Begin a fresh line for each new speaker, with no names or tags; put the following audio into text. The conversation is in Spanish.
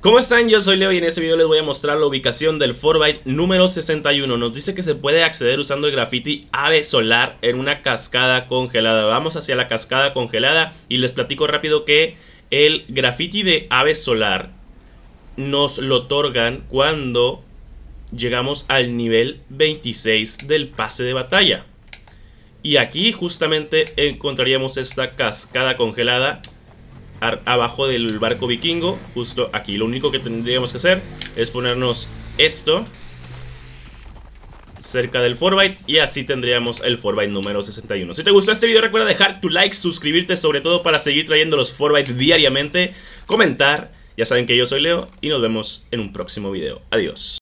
¿Cómo están? Yo soy Leo y en este video les voy a mostrar la ubicación del Fortbyte número 61. Nos dice que se puede acceder usando el graffiti Ave Solar en una cascada congelada. Vamos hacia la cascada congelada y les platico rápido que el graffiti de Ave Solar nos lo otorgan cuando llegamos al nivel 26 del pase de batalla. Y aquí justamente encontraríamos esta cascada congelada abajo del barco vikingo, justo aquí. Lo único que tendríamos que hacer es ponernos esto cerca del Fortbyte y así tendríamos el Fortbyte número 61. Si te gustó este video, recuerda dejar tu like, suscribirte, sobre todo para seguir trayendo los Fortbyte diariamente, comentar. Ya saben que yo soy Leo y nos vemos en un próximo video. Adiós.